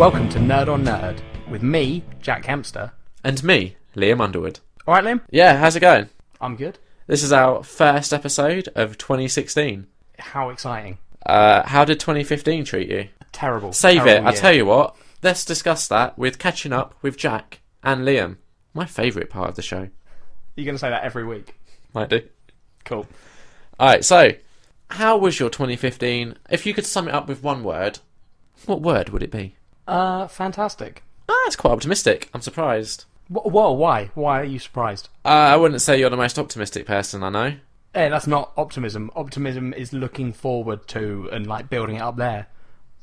Welcome to Nerd on Nerd with me, Jack Kempster. And me, Liam Underwood. Alright, Liam? Yeah, how's it going? I'm good. This is our first episode of 2016. How exciting. How did 2015 treat you? Terrible. Save terrible it. I year. tell you what, let's discuss that with catching up with Jack and Liam. My favourite part of the show. You're going to say that every week. Might do. Cool. Alright, so, how was your 2015? If you could sum it up with one word, what word would it be? Fantastic. That's quite optimistic. I'm surprised. Whoa, why? Why are you surprised? I wouldn't say you're the most optimistic person I know. Hey, that's not optimism. Optimism is looking forward to and like building it up there.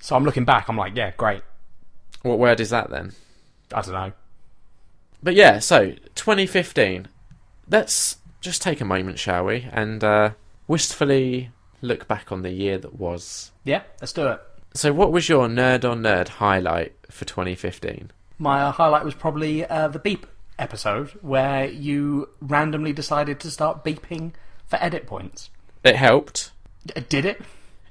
So I'm looking back, I'm like, yeah, great. What word is that then? I don't know. But yeah, so 2015. Let's just take a moment, shall we, and wistfully look back on the year that was. Yeah, let's do it. So what was your Nerd on Nerd highlight for 2015? My highlight was probably the beep episode where you randomly decided to start beeping for edit points. It helped. Did it?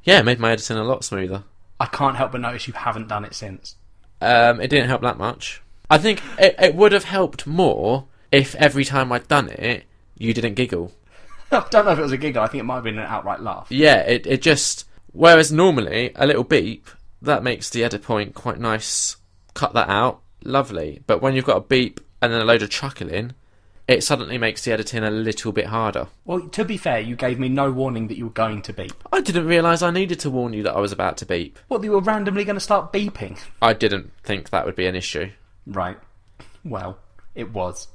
Yeah, it made my editing a lot smoother. I can't help but notice you haven't done it since. It didn't help that much. I think it would have helped more if every time I'd done it, you didn't giggle. I don't know if it was a giggle. I think it might have been an outright laugh. Yeah, it just... Whereas normally, a little beep, that makes the edit point quite nice. Cut that out. Lovely. But when you've got a beep and then a load of chuckling, it suddenly makes the editing a little bit harder. Well, to be fair, you gave me no warning that you were going to beep. I didn't realise I needed to warn you that I was about to beep. What, you were randomly going to start beeping? I didn't think that would be an issue. Right. Well, it was.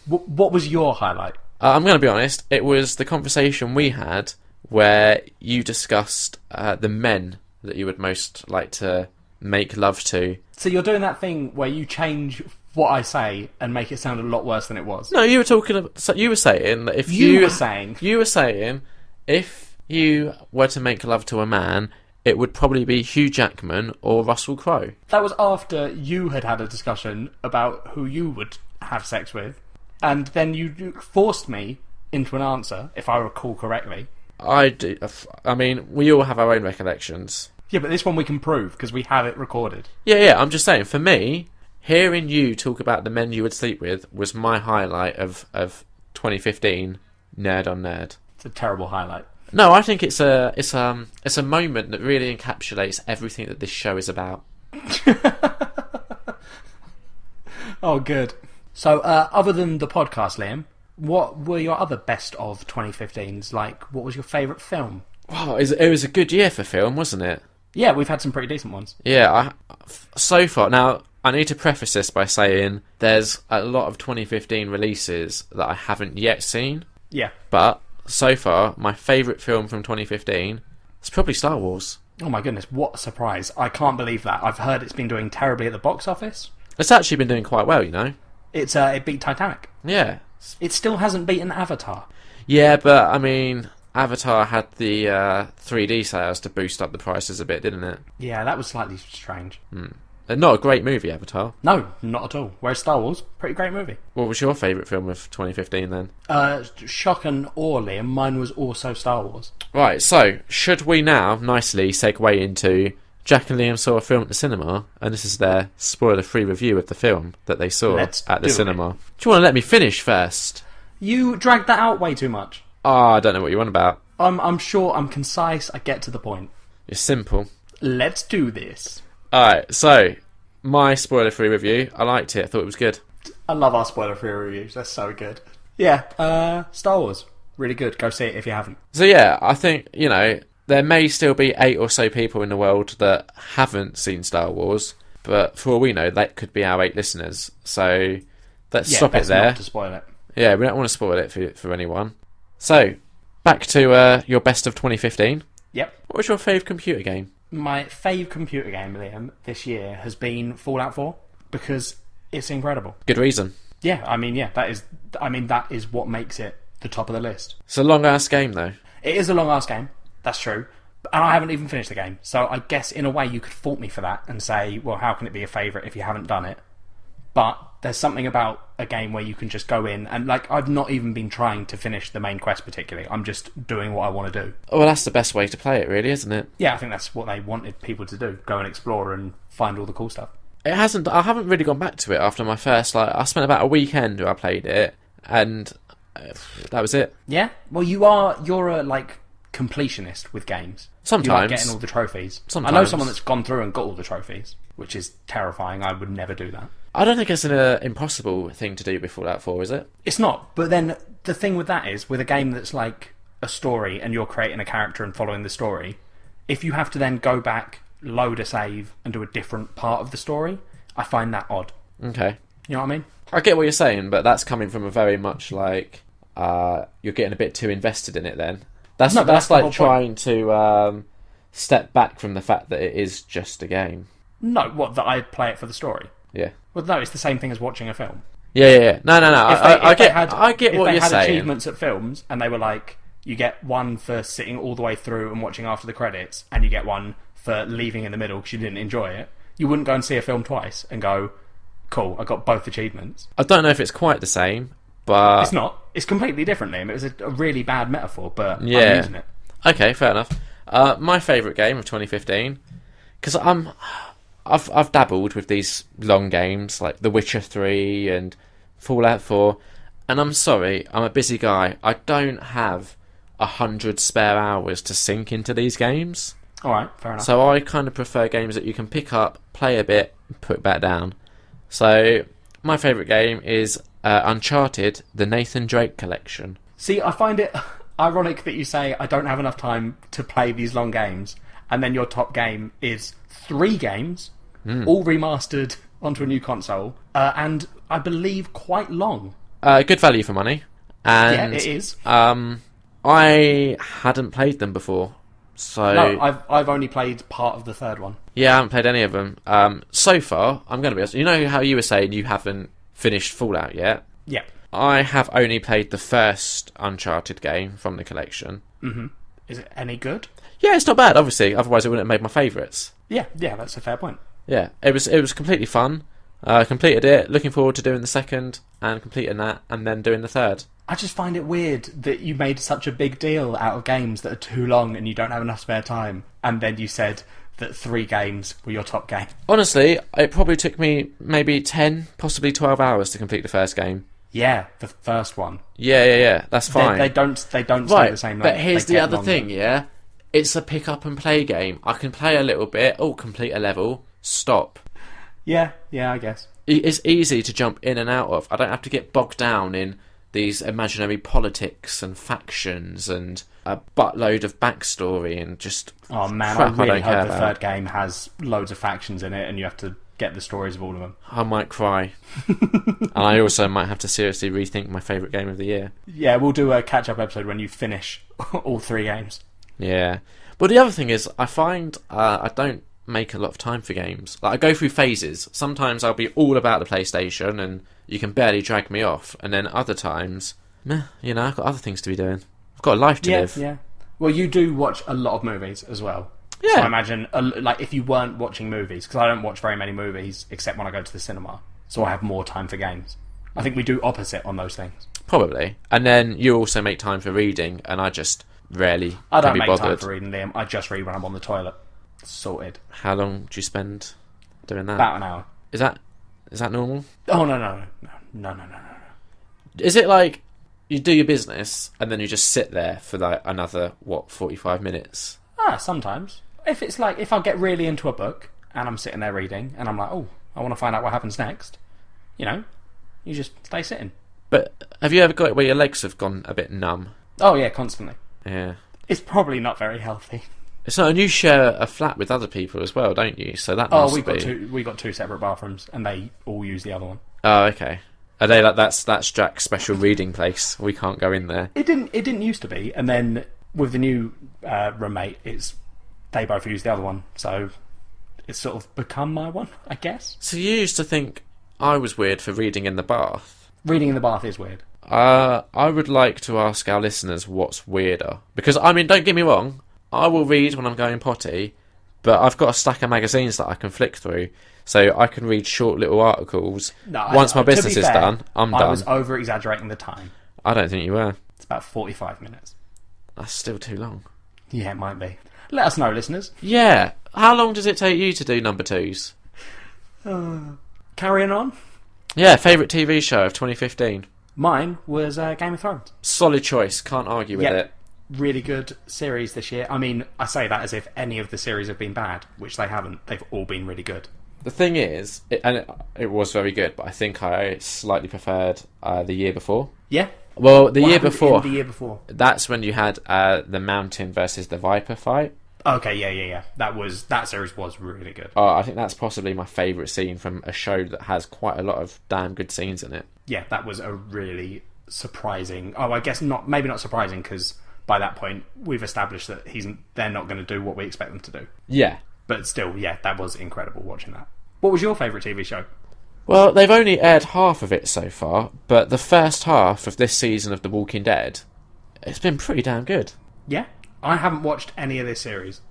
What was your highlight? I'm going to be honest, it was the conversation we had where you discussed the men that you would most like to make love to. So you're doing that thing where you change what I say and make it sound a lot worse than it was? No, you were talking about, so you were saying that if You were saying if you were to make love to a man, it would probably be Hugh Jackman or Russell Crowe. That was after you had had a discussion about who you would have sex with, and then you forced me into an answer, if I recall correctly. I do. I mean, we all have our own recollections. Yeah, but this one we can prove because we have it recorded. Yeah, I'm just saying, for me, hearing you talk about the men you would sleep with was my highlight of 2015 Nerd on Nerd. It's a terrible highlight. No, I think it's a moment that really encapsulates everything that this show is about. Oh, good. So, other than the podcast, Liam, what were your other best of 2015s? Like, what was your favourite film? Wow, it was a good year for film, wasn't it? Yeah, we've had some pretty decent ones. Yeah, so far. Now, I need to preface this by saying there's a lot of 2015 releases that I haven't yet seen. Yeah. But, so far, my favourite film from 2015 is probably Star Wars. Oh my goodness, what a surprise. I can't believe that. I've heard it's been doing terribly at the box office. It's actually been doing quite well, you know? It beat Titanic. Yeah. It still hasn't beaten Avatar. Yeah, but, I mean, Avatar had the 3D sales to boost up the prices a bit, didn't it? Yeah, that was slightly strange. Not a great movie, Avatar. No, not at all. Whereas Star Wars, pretty great movie. What was your favourite film of 2015 then? Shock and awe, Liam. Mine was also Star Wars. Right, so, should we now nicely segue into Jack and Liam saw a film at the cinema, and this is their spoiler-free review of the film that they saw at the cinema. Do you want to let me finish first? You dragged that out way too much. Oh, I don't know what you want about. I'm sure I'm concise, I get to the point. It's simple. Let's do this. Alright, so, my spoiler-free review, I liked it, I thought it was good. I love our spoiler-free reviews, they're so good. Yeah, Star Wars, really good. Go see it if you haven't. So yeah, I think, you know, there may still be 8 or so people in the world that haven't seen Star Wars, but for all we know, that could be our 8 listeners. So, let's stop it there. Not to spoil it. Yeah, we don't want to spoil it for anyone. So, back to your best of 2015. Yep. What was your fave computer game? My fave computer game, Liam, this year has been Fallout 4 because it's incredible. Good reason. Yeah, that is what makes it the top of the list. It's a long-ass game, though. It is a long-ass game, that's true. And I haven't even finished the game, so I guess in a way you could fault me for that and say, well, how can it be a favourite if you haven't done it? But there's something about a game where you can just go in and, like, I've not even been trying to finish the main quest particularly. I'm just doing what I want to do. Well, that's the best way to play it, really, isn't it? Yeah, I think that's what they wanted people to do. Go and explore and find all the cool stuff. It hasn't. I haven't really gone back to it after my first. I spent about a weekend where I played it, and that was it. Yeah. Well, you're a completionist with games. Sometimes. You like getting all the trophies. Sometimes. I know someone that's gone through and got all the trophies, which is terrifying. I would never do that. I don't think it's an impossible thing to do with Fallout 4, is it? It's not. But then the thing with that is, with a game that's like a story and you're creating a character and following the story, if you have to then go back, load a save, and do a different part of the story, I find that odd. Okay. You know what I mean? I get what you're saying, but that's coming from a very much you're getting a bit too invested in it then. That's like trying to step back from the fact that it is just a game. No, that I play it for the story? Yeah. Well, no, it's the same thing as watching a film. Yeah. No. I get what you're saying. If they had achievements at films, and they were like, you get one for sitting all the way through and watching after the credits, and you get one for leaving in the middle because you didn't enjoy it, you wouldn't go and see a film twice and go, cool, I got both achievements. I don't know if it's quite the same, but... It's not. It's completely different, Liam. It was a really bad metaphor, but yeah. I'm using it. Okay, fair enough. My favourite game of 2015, because I've dabbled with these long games like The Witcher 3 and Fallout 4, and I'm sorry, I'm a busy guy. I don't have 100 spare hours to sink into these games. Alright, fair enough. So I kind of prefer games that you can pick up, play a bit, and put back down. So my favourite game is Uncharted, the Nathan Drake collection. See, I find it ironic that you say I don't have enough time to play these long games, and then your top game is 3 games, all remastered onto a new console, and I believe quite long. Good value for money. And, yeah, it is. I hadn't played them before. So no, I've only played part of the third one. Yeah, I haven't played any of them. So far, I'm going to be honest. You know how you were saying you haven't finished Fallout yet? Yeah. I have only played the first Uncharted game from the collection. Mm-hmm. Is it any good? Yeah, it's not bad, obviously. Otherwise, it wouldn't have made my favourites. Yeah, that's a fair point. Yeah, it was completely fun. Completed it. Looking forward to doing the second and completing that, and then doing the third. I just find it weird that you made such a big deal out of games that are too long and you don't have enough spare time, and then you said that 3 games were your top game. Honestly, it probably took me maybe 10, possibly 12 hours to complete the first game. Yeah, the first one. Yeah. That's fine. They don't stay the same. But here's the other thing. Yeah, it's a pick up and play game. I can play a little bit. Complete a level. Stop. Yeah, I guess. It's easy to jump in and out of. I don't have to get bogged down in these imaginary politics and factions and a buttload of backstory and just oh man, crap I really don't hope the third game has loads of factions in it and you have to get the stories of all of them. I might cry. And I also might have to seriously rethink my favourite game of the year. Yeah, we'll do a catch-up episode when you finish all 3 games. Yeah. But the other thing is, I find I don't make a lot of time for games. Like, I go through phases. Sometimes I'll be all about the PlayStation and you can barely drag me off. And then other times, I've got other things to be doing. I've got a life to live. Yeah. Well, you do watch a lot of movies as well. Yeah. So I imagine, if you weren't watching movies, because I don't watch very many movies except when I go to the cinema, so I have more time for games. I think we do opposite on those things. Probably. And then you also make time for reading, and I just rarely I don't can be make bothered. time for reading, Liam. I just read when I'm on the toilet. Sorted. How long do you spend doing that? About an hour. Is that normal? Oh, no. Is it like you do your business and then you just sit there for like another 45 minutes? Sometimes. If I get really into a book and I'm sitting there reading and I'm like, oh, I want to find out what happens next, you just stay sitting. But have you ever got it where your legs have gone a bit numb? Oh yeah, constantly. Yeah. It's probably not very healthy. It's not, and you share a flat with other people as well, don't you? So that must be... we got 2 separate bathrooms and they all use the other one. Oh, okay. Are they like that's Jack's special reading place? We can't go in there. It didn't used to be, and then with the new roommate, they both use the other one, so it's sort of become my one, I guess. So you used to think I was weird for reading in the bath. Reading in the bath is weird. I would like to ask our listeners what's weirder, because don't get me wrong, I will read when I'm going potty, but I've got a stack of magazines that I can flick through, so I can read short little articles. Once my business is done, I'm done. I was over-exaggerating the time. I don't think you were. It's about 45 minutes. That's still too long. Yeah, it might be. Let us know, listeners. Yeah. How long does it take you to do number 2s? Carrying on. Yeah, favourite TV show of 2015. Mine was Game of Thrones. Solid choice, can't argue with it. Really good series this year. I mean, I say that as if any of the series have been bad, which they haven't. They've all been really good. The thing is, it was very good, but I think I slightly preferred the year before. Yeah. Well, the What year happened before. in the year before. That's when you had the Mountain versus the Viper fight. Okay, yeah. That series was really good. I think that's possibly my favourite scene from a show that has quite a lot of damn good scenes in it. Yeah, that was a really surprising. Oh, I guess not. Maybe not surprising because by that point we've established that they're not going to do what we expect them to do. Yeah. But still, yeah, that was incredible watching that. What was your favourite TV show? Well, they've only aired half of it so far, but the first half of this season of The Walking Dead, it's been pretty damn good. Yeah, I haven't watched any of this series.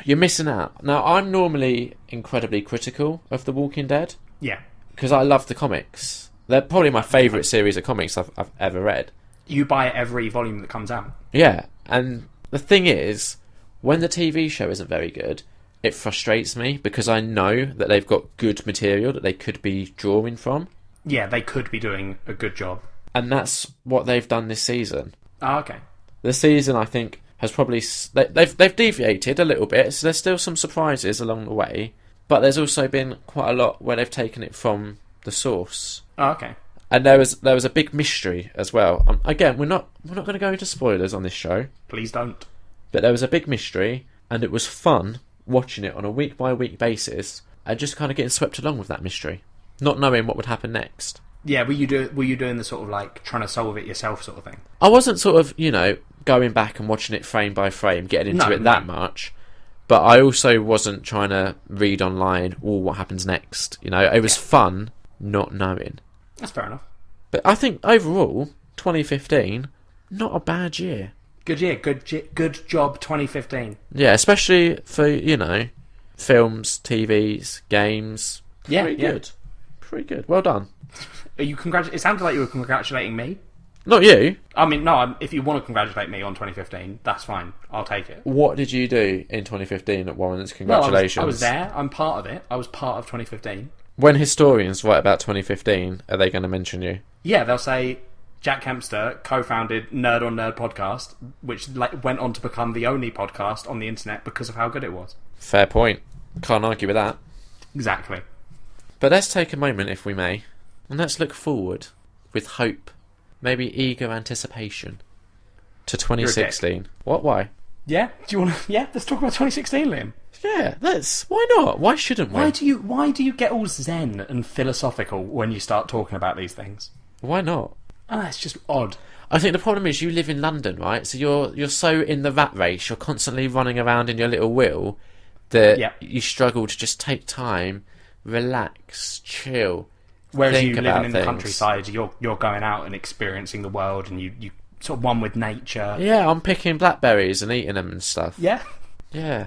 You're missing out. Now, I'm normally incredibly critical of The Walking Dead. Yeah. Because I love the comics. They're probably my favourite series of comics I've ever read. You buy every volume that comes out. Yeah, and the thing is, when the TV show isn't very good, it frustrates me because I know that they've got good material that they could be drawing from. Yeah, they could be doing a good job. And that's what they've done this season. Oh, okay. The season, I think, has probably... They've deviated a little bit, so there's still some surprises along the way, but there's also been quite a lot where they've taken it from the source. Oh, okay. And there was a big mystery as well. Again, we're not going to go into spoilers on this show. Please don't. But there was a big mystery, and it was fun watching it on a week-by-week basis and just kind of getting swept along with that mystery, not knowing what would happen next. Yeah, were you doing the sort of like trying to solve it yourself sort of thing? I wasn't sort of, going back and watching it frame by frame, getting into it that much, but I also wasn't trying to read online, what happens next. It was fun not knowing. That's fair enough. But I think overall, 2015, not a bad year. Good year, good job 2015. Yeah, especially for, films, TVs, games. Pretty good. Pretty good. Well done. Are you It sounded like you were congratulating me. Not you. I mean, no, if you want to congratulate me on 2015, that's fine. I'll take it. What did you do in 2015 that warrants congratulations? Well, I was there. I'm part of it. I was part of 2015. When historians write about 2015, are they going to mention you? Yeah, they'll say Jack Kempster co-founded Nerd on Nerd podcast, which went on to become the only podcast on the internet because of how good it was. Fair point. Can't argue with that. Exactly. But let's take a moment, if we may, and let's look forward with hope, maybe eager anticipation, to 2016. What? Why? Yeah? Do you want to... Yeah, let's talk about 2016, Liam. Yeah, why not? Why shouldn't we? Why do you get all zen and philosophical when you start talking about these things? Why not? It's just odd. I think the problem is you live in London, right? So you're so in the rat race, you're constantly running around in your little wheel that you struggle to just take time, relax, chill. Whereas you living in the countryside, you're going out and experiencing the world, and you sort of one with nature. Yeah, I'm picking blackberries and eating them and stuff. Yeah. Yeah.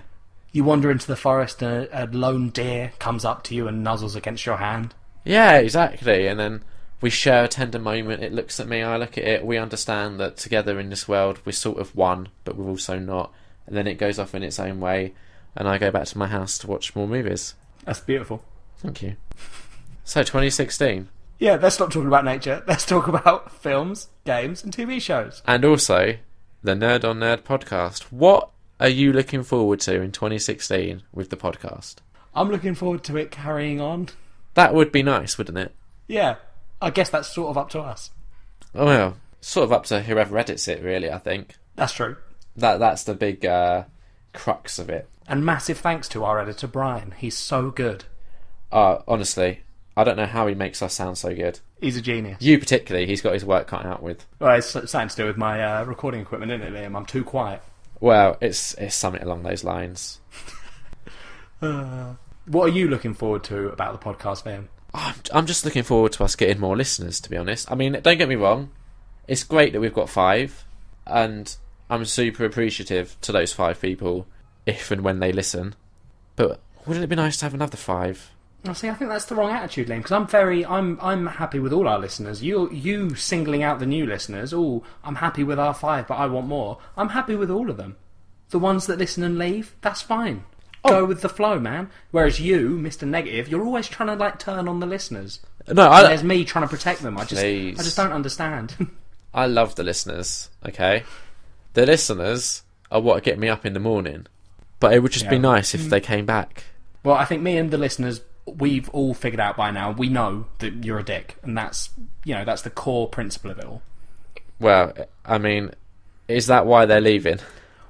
You wander into the forest and a lone deer comes up to you and nuzzles against your hand. Yeah, exactly. And then we share a tender moment. It looks at me, I look at it. We understand that together in this world we're sort of one, but we're also not. And then it goes off in its own way, and I go back to my house to watch more movies. That's beautiful. Thank you. So, 2016. Yeah, let's stop talking about nature. Let's talk about films, games, and TV shows. And also, the Nerd on Nerd podcast. What are you looking forward to in 2016 with the podcast? I'm looking forward to it carrying on. That would be nice, wouldn't it? Yeah. I guess that's sort of up to us. Oh, well, sort of up to whoever edits it, really, I think. That's true. That's the big crux of it. And massive thanks to our editor, Brian. He's so good. Honestly, I don't know how he makes us sound so good. He's a genius. You particularly, he's got his work cut out with. Well, it's something to do with my recording equipment, isn't it, Liam? I'm too quiet. Well, it's something along those lines. What are you looking forward to about the podcast, Liam? I'm just looking forward to us getting more listeners, to be honest. I mean, don't get me wrong. It's great that we've got 5, and I'm super appreciative to those 5 people if and when they listen. But wouldn't it be nice to have another 5? I think that's the wrong attitude, Liam, because I'm happy with all our listeners. You singling out the new listeners. Oh, I'm happy with our 5, but I want more. I'm happy with all of them. The ones that listen and leave, that's fine. Go with the flow, man. Whereas you, Mr. Negative, you're always trying to like turn on the listeners. No, And there's me trying to protect them. I Please. just don't understand. I love the listeners, okay? The listeners are what get me up in the morning. But it would just be nice if they came back. Well, I think me and the listeners, we've all figured out by now, we know that you're a dick. And that's the core principle of it all. Well, I mean, is that why they're leaving?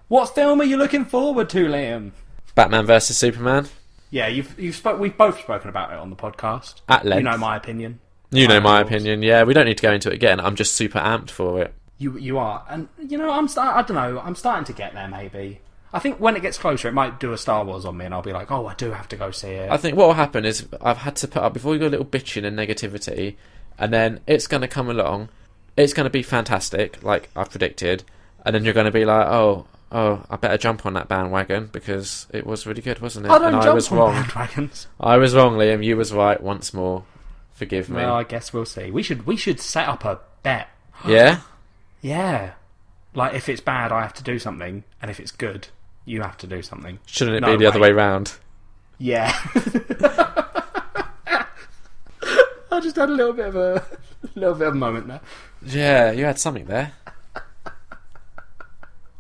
What film are you looking forward to, Liam? Batman versus Superman? Yeah, we've both spoken about it on the podcast. At length. You know my opinion. You know my opinion, yeah. We don't need to go into it again. I'm just super amped for it. You are. And, I'm starting to get there, maybe. I think when it gets closer, it might do a Star Wars on me, and I'll be like, oh, I do have to go see it. I think what will happen is I've had to put up, before you go a little bitching and negativity, and then it's going to come along, it's going to be fantastic, like I've predicted, and then you're going to be like, oh, I better jump on that bandwagon, because it was really good, wasn't it? I don't and jump I was on wrong. bandwagons. I was wrong, Liam. You was right once more. Forgive me. Well, I guess we'll see. We should set up a bet. Yeah? Yeah. Like, if it's bad, I have to do something, and if it's good, you have to do something. Shouldn't it be the other way round? Yeah. I just had a little bit of a moment there. Yeah, you had something there.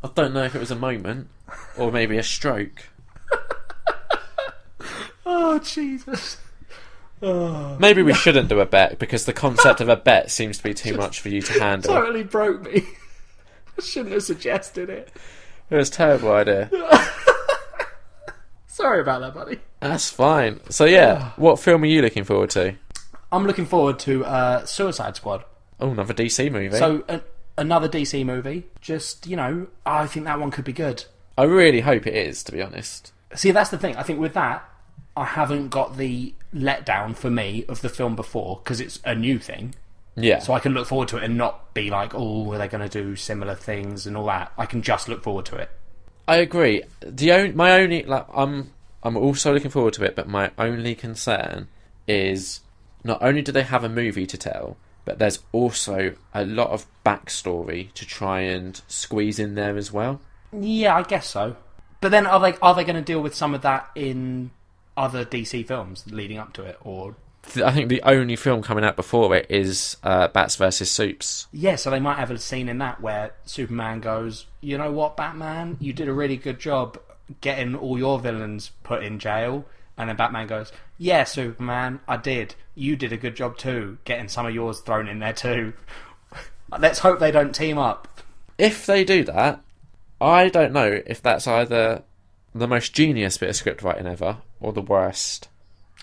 I don't know if it was a moment or maybe a stroke. Oh, Jesus. Oh. Maybe we shouldn't do a bet, because the concept of a bet seems to be too much for you to handle. Totally broke me. I shouldn't have suggested it. It was a terrible idea. Sorry about that, buddy. That's fine. So yeah, what film are you looking forward to? I'm looking forward to Suicide Squad. Oh, another DC movie. So, another DC movie. Just, I think that one could be good. I really hope it is, to be honest. See, that's the thing. I think with that, I haven't got the letdown for me of the film before, because it's a new thing. Yeah. So I can look forward to it and not be like, oh, are they going to do similar things and all that. I can just look forward to it. I agree. I'm also looking forward to it, but my only concern is not only do they have a movie to tell, but there's also a lot of backstory to try and squeeze in there as well. Yeah, I guess so. But then are they going to deal with some of that in other DC films leading up to it, or? I think the only film coming out before it is Bats vs Supes. Yeah, so they might have a scene in that where Superman goes, you know what, Batman, you did a really good job getting all your villains put in jail. And then Batman goes, yeah, Superman, I did. You did a good job too, getting some of yours thrown in there too. Let's hope they don't team up. If they do that, I don't know if that's either the most genius bit of script writing ever or the worst.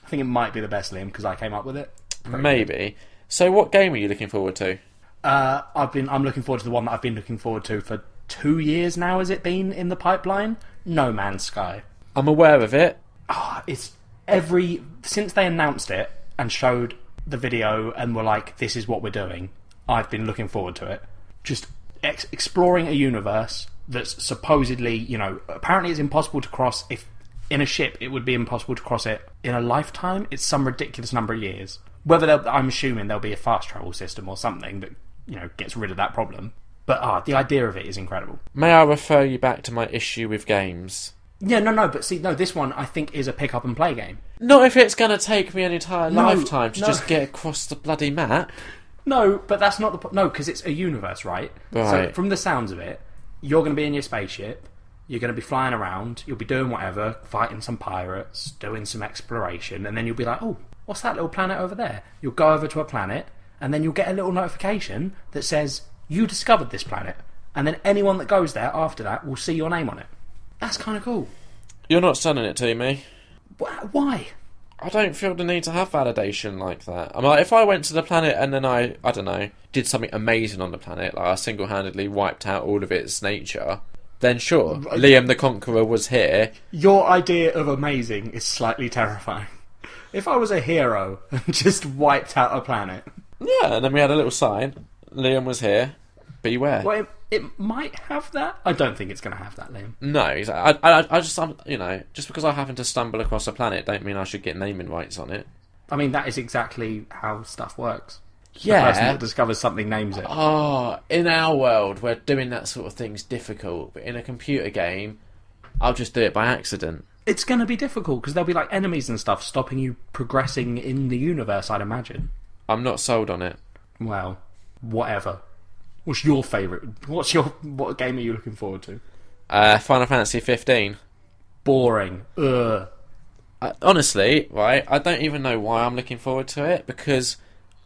I think it might be the best, Liam, because I came up with it. Maybe. So what game are you looking forward to? I'm looking forward to the one that I've been looking forward to for 2 years now, has it been in the pipeline? No Man's Sky. I'm aware of it. Since they announced it and showed the video and were like, this is what we're doing, I've been looking forward to it. Just exploring a universe that's supposedly, apparently it's impossible to cross. If in a ship, it would be impossible to cross it in a lifetime. It's some ridiculous number of years. I'm assuming there'll be a fast travel system or something that, gets rid of that problem. But the idea of it is incredible. May I refer you back to my issue with games? Yeah, but this one I think is a pick up and play game. Not if it's going to take me an entire lifetime to just get across the bloody map. No, but that's not the... No, because it's a universe, right? Right. So from the sounds of it, you're going to be in your spaceship, you're going to be flying around, you'll be doing whatever, fighting some pirates, doing some exploration, and then you'll be like, oh, what's that little planet over there? You'll go over to a planet, and then you'll get a little notification that says, you discovered this planet. And then anyone that goes there after that will see your name on it. That's kind of cool. You're not selling it to me. Why? I don't feel the need to have validation like that. I'm like, if I went to the planet and then I don't know, did something amazing on the planet, like I single-handedly wiped out all of its nature, then sure, Liam the Conqueror was here. Your idea of amazing is slightly terrifying. If I was a hero and just wiped out a planet... Yeah, and then we had a little sign, Liam was here, beware. Well, it might have that. I don't think it's going to have that, Liam. No, I just, just because I happen to stumble across a planet don't mean I should get naming rights on it. I mean, that is exactly how stuff works. Yeah. The person that discovers something names it. Oh, in our world, where doing that sort of thing's difficult, but in a computer game, I'll just do it by accident. It's going to be difficult because there'll be like enemies and stuff stopping you progressing in the universe, I'd imagine. I'm not sold on it. Well, whatever. What's your favourite? What game are you looking forward to? Final Fantasy 15. Boring. Ugh. Honestly, right, I don't even know why I'm looking forward to it, because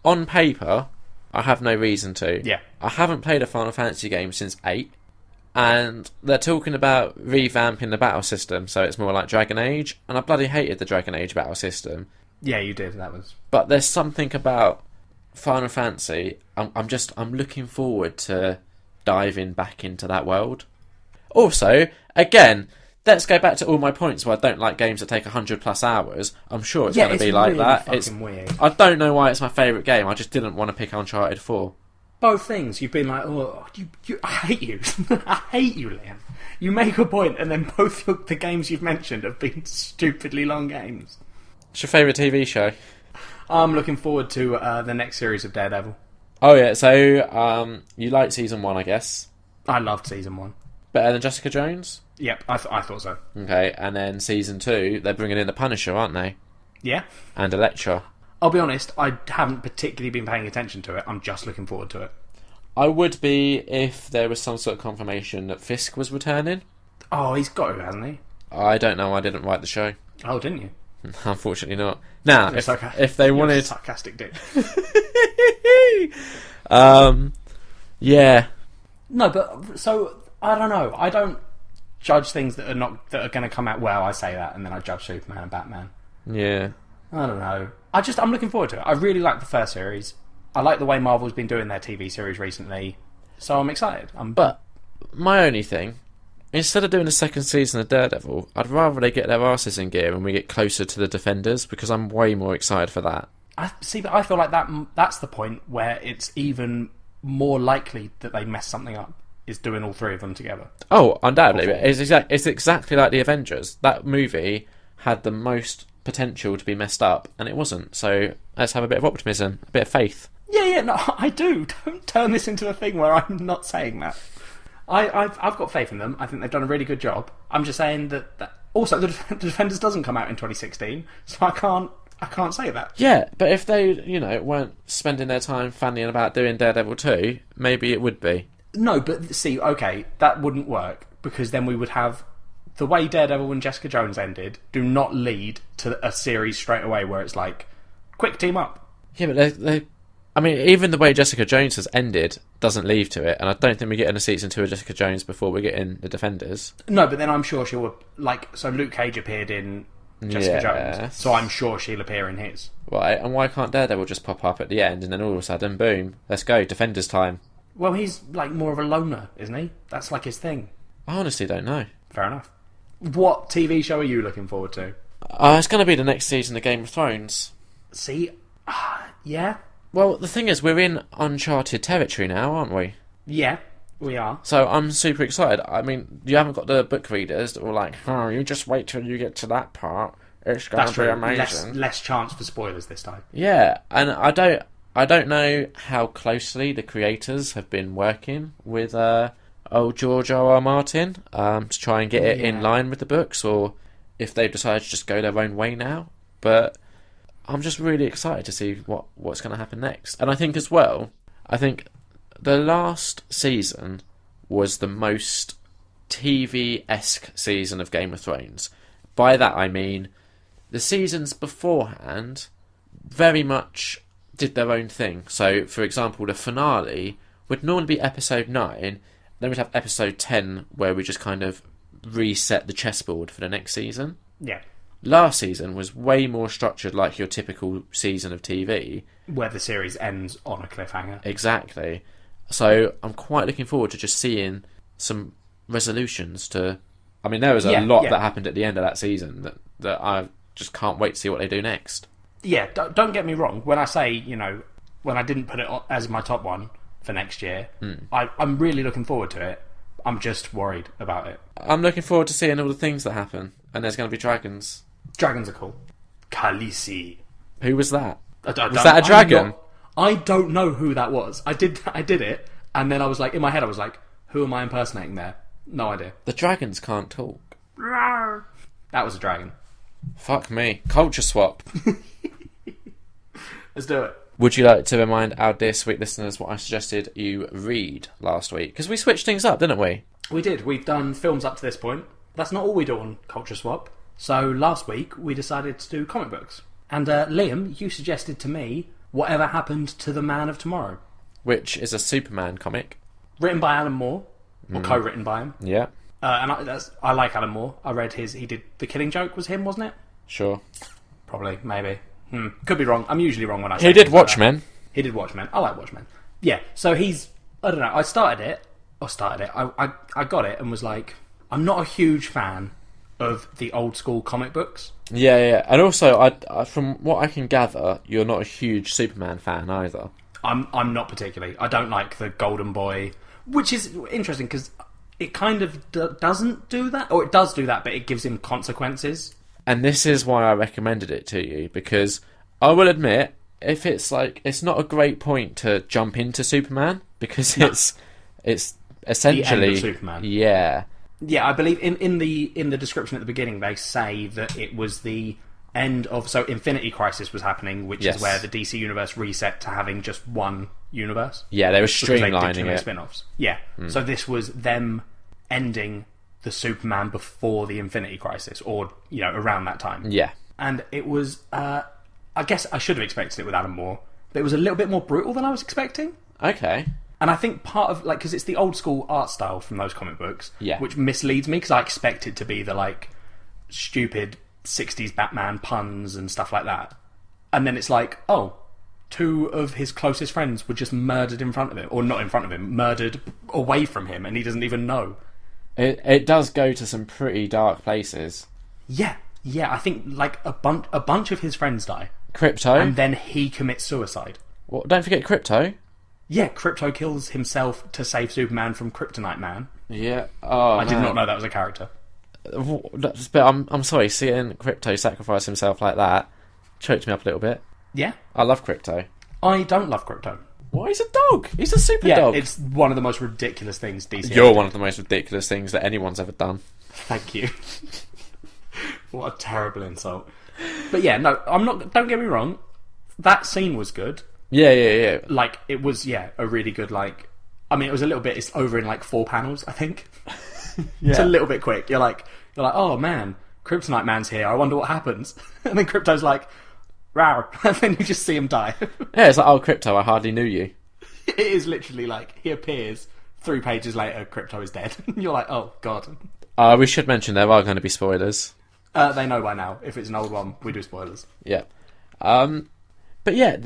on paper, I have no reason to. Yeah. I haven't played a Final Fantasy game since 8, and they're talking about revamping the battle system, so it's more like Dragon Age, and I bloody hated the Dragon Age battle system. Yeah, you did. That was. But there's something about Final Fantasy. I'm looking forward to diving back into that world. Also, again, let's go back to all my points where I don't like games that take 100+ hours. I'm sure it's going to be like really that. It's weird. I don't know why it's my favourite game. I just didn't want to pick Uncharted 4. Both things. You've been like, oh, I hate you. I hate you, Liam. You make a point, and then both the games you've mentioned have been stupidly long games. What's your favourite TV show? I'm looking forward to the next series of Daredevil. Oh yeah, so you like season 1, I guess. I loved season 1. Better than Jessica Jones? Yep, I thought so. Okay, and then season 2, they're bringing in the Punisher, aren't they? Yeah. And Elektra. I'll be honest, I haven't particularly been paying attention to it. I'm just looking forward to it. I would be if there was some sort of confirmation that Fisk was returning. Oh, he's got to, hasn't he? I don't know, I didn't write the show. Oh, didn't you? Unfortunately not. Now, if they You're wanted... a sarcastic dick. Yeah. No, but, so, I don't know. I don't judge things that are going to come out well. I say that, and then I judge Superman and Batman. Yeah. I don't know. I'm looking forward to it. I really like the first series. I like the way Marvel's been doing their TV series recently, so I'm excited. But my only thing, instead of doing a second season of Daredevil, I'd rather they get their asses in gear and we get closer to the Defenders, because I'm way more excited for that. But I feel like that's the point where it's even more likely that they mess something up, is doing all three of them together. Oh, undoubtedly. It's exactly like the Avengers. That movie had the most potential to be messed up, and it wasn't. So let's have a bit of optimism, a bit of faith. Yeah, no, I do. Don't turn this into a thing where I'm not saying that. I've got faith in them. I think they've done a really good job. I'm just saying that also the Defenders doesn't come out in 2016, so I can't say that. Yeah, but if they, weren't spending their time fanning about doing Daredevil 2, maybe it would be. No, but see, okay, that wouldn't work, because then we would have the way Daredevil and Jessica Jones ended do not lead to a series straight away where it's like, quick, team up. Yeah, but even the way Jessica Jones has ended doesn't lead to it, and I don't think we're getting a season 2 of Jessica Jones before we're getting the Defenders. No, but then I'm sure she'll, so Luke Cage appeared in Jessica Jones, so I'm sure she'll appear in his. Right, and why can't Daredevil just pop up at the end, and then all of a sudden, boom, let's go, Defenders time? Well, he's more of a loner, isn't he? That's his thing. I honestly don't know. Fair enough. What TV show are you looking forward to? It's going to be the next season of Game of Thrones. See? Yeah? Well, the thing is, we're in uncharted territory now, aren't we? Yeah, we are. So I'm super excited. I mean, you haven't got the book readers that were like, you just wait till you get to that part. It's going to be amazing. Less chance for spoilers this time. Yeah, and I don't know how closely the creators have been working with old George R.R. Martin to try and get it in line with the books, or if they've decided to just go their own way now. But I'm just really excited to see what's going to happen next. And I think as well, the last season was the most TV-esque season of Game of Thrones. By that I mean the seasons beforehand very much did their own thing. So, for example, the finale would normally be episode 9, then we'd have episode 10 where we just kind of reset the chessboard for the next season. Yeah. Last season was way more structured like your typical season of TV. Where the series ends on a cliffhanger. Exactly. So I'm quite looking forward to just seeing some resolutions to... I mean, there was a lot that happened at the end of that season that I just can't wait to see what they do next. Yeah, don't get me wrong. When I say, when I didn't put it as my top one for next year, I'm really looking forward to it. I'm just worried about it. I'm looking forward to seeing all the things that happen. And there's going to be dragons. Dragons are cool. Khaleesi. Who was that? Was that a dragon? I don't know who that was. I did it, and then I was like, in my head I was like, who am I impersonating there? No idea. The dragons can't talk. That was a dragon. Fuck me. Culture swap. Let's do it. Would you like to remind our dear sweet listeners what I suggested you read last week? Because we switched things up, didn't we? We did. We've done films up to this point. That's not all we do on Culture Swap. So last week we decided to do comic books. And Liam, you suggested to me Whatever Happened to the Man of Tomorrow. Which is a Superman comic. Written by Alan Moore. Or co-written by him. Yeah. And I like Alan Moore. I read he did The Killing Joke was him, wasn't it? Sure. Probably, maybe. Could be wrong. I'm usually wrong when I say He did Watchmen. He did Watchmen. I like Watchmen. Yeah, so he's... I don't know. I started it. I got it and was like, I'm not a huge fan of the old school comic books. Yeah. And also, I from what I can gather, you're not a huge Superman fan either. I'm not particularly. I don't like the Golden Boy, which is interesting because it kind of doesn't do that. Or it does do that, but it gives him consequences. And this is why I recommended it to you, because I will admit, if it's like, it's not a great point to jump into Superman, because it's essentially the end of Superman. Yeah, I believe in the description at the beginning they say that it was the end of, so Infinity Crisis was happening, which is where the DC universe reset to having just one universe. Yeah, they were streamlining they did spin-offs. Yeah, so this was them ending the Superman before the Infinity Crisis, or around that time. Yeah, and it was. I guess I should have expected it with Alan Moore, but it was a little bit more brutal than I was expecting. Okay. And I think part of, because it's the old school art style from those comic books, which misleads me, because I expect it to be the, stupid 60s Batman puns and stuff like that. And then it's like, oh, two of his closest friends were just murdered in front of him, or not in front of him, murdered away from him, and he doesn't even know. It does go to some pretty dark places. Yeah, I think, a bunch of his friends die. Krypto? And then he commits suicide. Well, don't forget Krypto. Yeah, Krypto kills himself to save Superman from Kryptonite Man. Yeah. Oh, I did not know that was a character. But I'm sorry, seeing Krypto sacrifice himself like that choked me up a little bit. Yeah. I love Krypto. I don't love Krypto. Why? He's a dog. He's a super dog. It's one of the most ridiculous things DC. You're one of the most ridiculous things that anyone's ever done. Thank you. What a terrible insult. But yeah, no, I'm not. Don't get me wrong. That scene was good. Yeah. It was, a really good, it was a little bit, it's over in 4 panels, I think. It's a little bit quick. You're like, oh man, Kryptonite Man's here, I wonder what happens. And then Krypto's like, rawr, and then you just see him die. Yeah, it's like, oh, Krypto, I hardly knew you. It is literally he appears, 3 pages later, Krypto is dead. You're like, oh god. We should mention there are going to be spoilers. They know by now. If it's an old one, we do spoilers. Yeah. But yeah,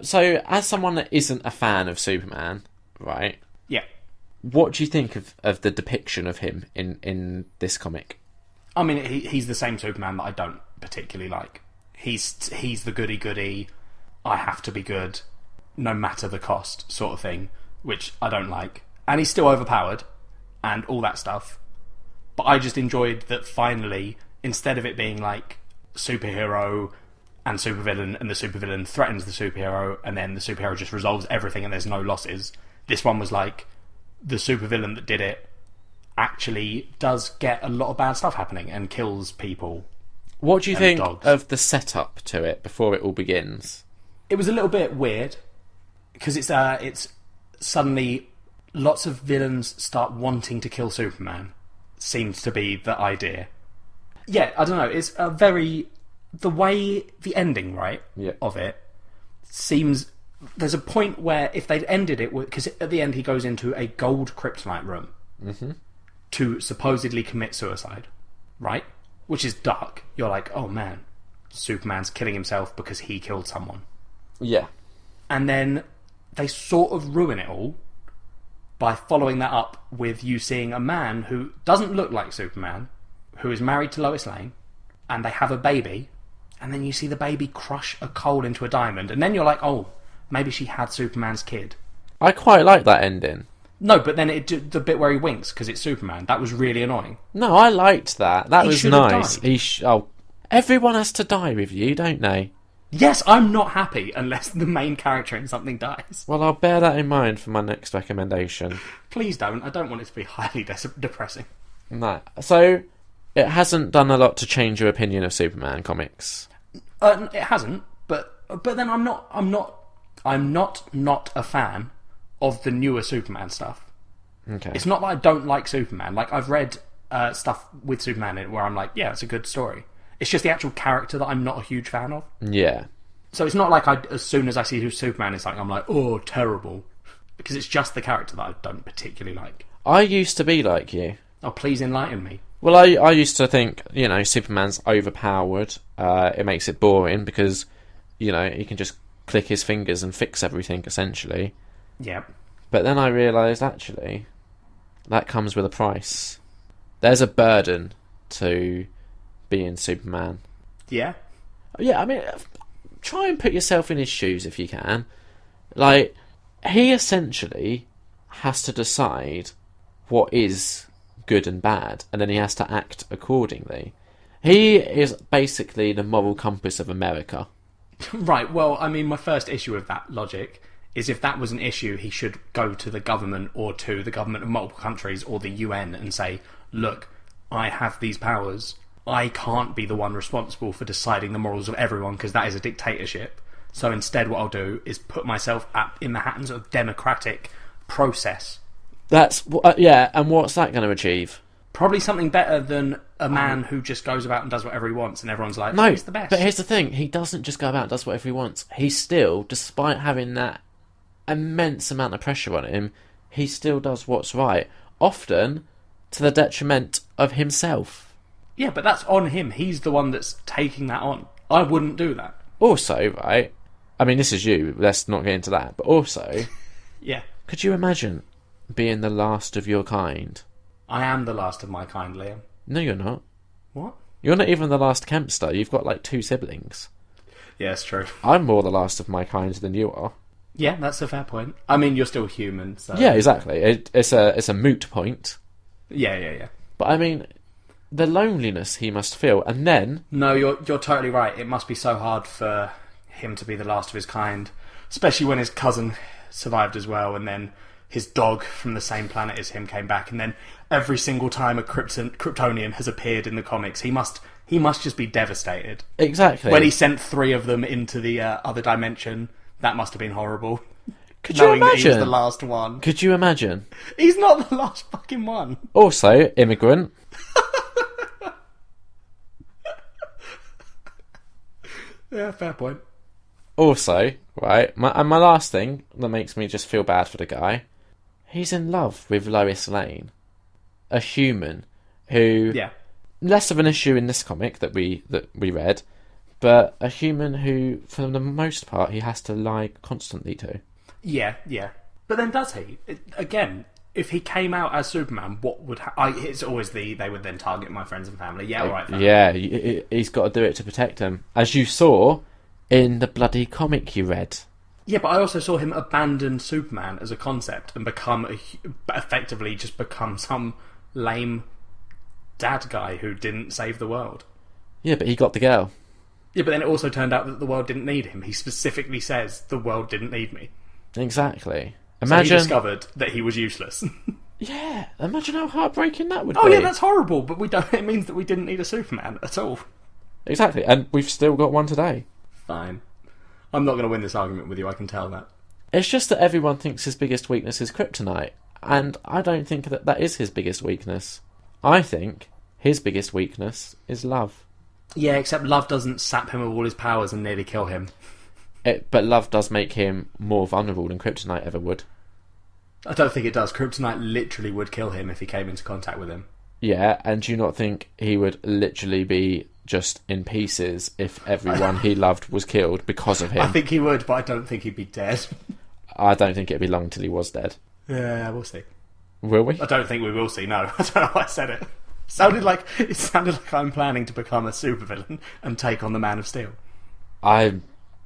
so as someone that isn't a fan of Superman, right? Yeah. What do you think of the depiction of him in this comic? I mean, he's the same Superman that I don't particularly like. He's the goody-goody, I have to be good, no matter the cost sort of thing, which I don't like. And he's still overpowered, and all that stuff. But I just enjoyed that finally, instead of it being superhero and supervillain, and the supervillain threatens the superhero, and then the superhero just resolves everything and there's no losses. This one was the supervillain that did it actually does get a lot of bad stuff happening and kills people. What do you think of the setup to it before it all begins? It was a little bit weird, because it's suddenly lots of villains start wanting to kill Superman. Seems to be the idea. Yeah, I don't know, it's a very... The way the ending, right, of it seems... There's a point where if they'd ended it... Because at the end he goes into a gold kryptonite room to supposedly commit suicide, right? Which is dark. You're like, oh man, Superman's killing himself because he killed someone. Yeah. And then they sort of ruin it all by following that up with you seeing a man who doesn't look like Superman, who is married to Lois Lane, and they have a baby, and then you see the baby crush a coal into a diamond, and then you're like, oh, maybe she had Superman's kid. I quite like that ending. No, but then the bit where he winks because it's Superman, that was really annoying. No, I liked that. That was nice. Died. Everyone has to die with you, don't they? Yes, I'm not happy unless the main character in something dies. Well, I'll bear that in mind for my next recommendation. Please don't. I don't want it to be highly depressing. No. So, It hasn't done a lot to change your opinion of Superman comics. It hasn't, but then I'm not a fan of the newer Superman stuff. Okay. It's not that I don't like Superman. Like, I've read stuff with Superman in it where I'm like, yeah, it's a good story. It's just the actual character that I'm not a huge fan of. Yeah. So it's not like as soon as I see who Superman is, like, I'm like, oh, terrible. Because it's just the character that I don't particularly like. I used to be like you. Oh, please enlighten me. Well, I used to think, Superman's overpowered. It makes it boring because, he can just click his fingers and fix everything, essentially. Yeah. But then I realised, actually, that comes with a price. There's a burden to being Superman. Yeah? Yeah, I mean, try and put yourself in his shoes if you can. Like, he essentially has to decide what is good and bad, and then he has to act accordingly. He is basically the moral compass of America. Right, well, I mean, my first issue with that logic is if that was an issue, he should go to the government or to the government of multiple countries or the UN and say, look, I have these powers. I can't be the one responsible for deciding the morals of everyone because that is a dictatorship. So instead what I'll do is put myself in the hands of a democratic process. And what's that going to achieve? Probably something better than a man who just goes about and does whatever he wants and everyone's like, no, he's the best. But here's the thing, he doesn't just go about and does whatever he wants. He still, despite having that immense amount of pressure on him, he still does what's right. Often to the detriment of himself. Yeah, but that's on him. He's the one that's taking that on. I wouldn't do that. Also, right, I mean, this is you, let's not get into that, but also... Yeah. Could you imagine being the last of your kind? I am the last of my kind, Liam. No, you're not. What? You're not even the last Kempster. You've got like 2 siblings. Yeah, it's true. I'm more the last of my kind than you are. Yeah, that's a fair point. I mean, you're still human, so... Yeah, exactly. It's a moot point. Yeah. But I mean, the loneliness he must feel, and then... No, you're totally right. It must be so hard for him to be the last of his kind, especially when his cousin survived as well, and then his dog from the same planet as him came back, and then every single time a Kryptonian has appeared in the comics, he must just be devastated. Exactly. When he sent 3 of them into the other dimension, that must have been horrible. Could you Knowing that imagine? he was the last one. Could you imagine? He's not the last fucking one. Also, immigrant. Yeah, fair point. Also, right, my last thing that makes me just feel bad for the guy, he's in love with Lois Lane, a human who, less of an issue in this comic that we read, but a human who, for the most part, he has to lie constantly to. Yeah. But then does he? Again, if he came out as Superman, what would... it's always they would then target my friends and family. Yeah, all right. Yeah, he's got to do it to protect them. As you saw in the bloody comic you read. Yeah, but I also saw him abandon Superman as a concept and effectively just become some lame dad guy who didn't save the world. Yeah, but he got the girl. Yeah, but then it also turned out that the world didn't need him. He specifically says, the world didn't need me. Exactly. So he discovered that he was useless. Yeah, imagine how heartbreaking that would be. Oh yeah, that's horrible, but it means that we didn't need a Superman at all. Exactly, and we've still got one today. Fine. I'm not going to win this argument with you, I can tell that. It's just that everyone thinks his biggest weakness is kryptonite, and I don't think that is his biggest weakness. I think his biggest weakness is love. Yeah, except love doesn't sap him of all his powers and nearly kill him. But love does make him more vulnerable than kryptonite ever would. I don't think it does. Kryptonite literally would kill him if he came into contact with him. Yeah, and do you not think he would literally be just in pieces if everyone he loved was killed because of him? I think he would, but I don't think he'd be dead. I don't think it'd be long till he was dead. Yeah, we'll see. Will we? I don't think we will see, no. I don't know why I said it. It sounded like I'm planning to become a supervillain and take on the Man of Steel.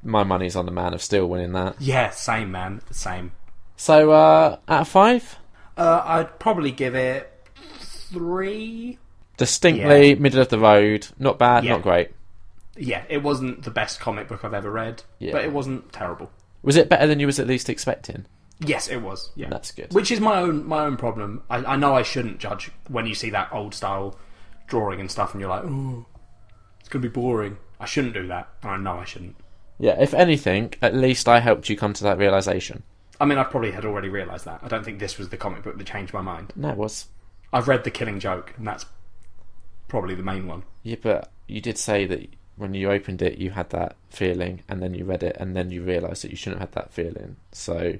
My money's on the Man of Steel winning that. Yeah, same, man. Same. So, out of 5? I'd probably give it 3. Distinctly middle of the road. Not bad, not great. Yeah, it wasn't the best comic book I've ever read, but it wasn't terrible. Was it better than you was at least expecting? Yes, it was. Yeah, that's good. Which is my own problem. I know I shouldn't judge when you see that old style drawing and stuff, and you're like, oh, it's going to be boring. I shouldn't do that. And I know I shouldn't. Yeah, if anything, at least I helped you come to that realisation. I mean, I probably had already realised that. I don't think this was the comic book that changed my mind. No, it was. I've read The Killing Joke, and that's probably the main one. Yeah, but you did say that when you opened it, you had that feeling, and then you read it, and then you realised that you shouldn't have had that feeling. So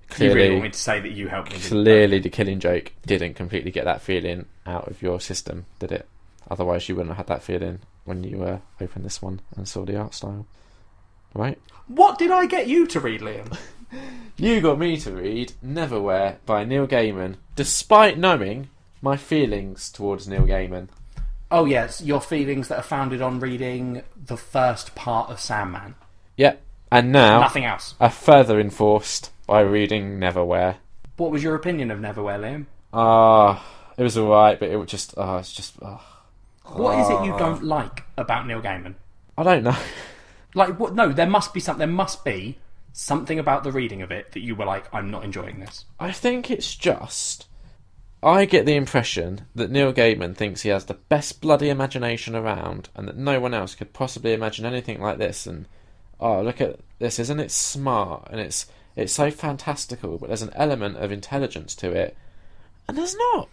clearly, you really want me to say that you helped me? Clearly, The Killing Joke didn't completely get that feeling out of your system, did it? Otherwise, you wouldn't have had that feeling when you opened this one and saw the art style. Right? What did I get you to read, Liam? You got me to read Neverwhere by Neil Gaiman, despite knowing my feelings towards Neil Gaiman. Oh yes, your feelings that are founded on reading the first part of Sandman. Yep, and now nothing else. Are further enforced by reading Neverwhere. What was your opinion of Neverwhere, Liam? It was alright, but it was just, it's just. What is it you don't like about Neil Gaiman? I don't know. Like, what? No, there must be something. There must be something about the reading of it that you were like, I'm not enjoying this. I think it's just. I get the impression that Neil Gaiman thinks he has the best bloody imagination around, and that no one else could possibly imagine anything like this. And look at this! Isn't it smart? And it's so fantastical, but there's an element of intelligence to it, and there's not.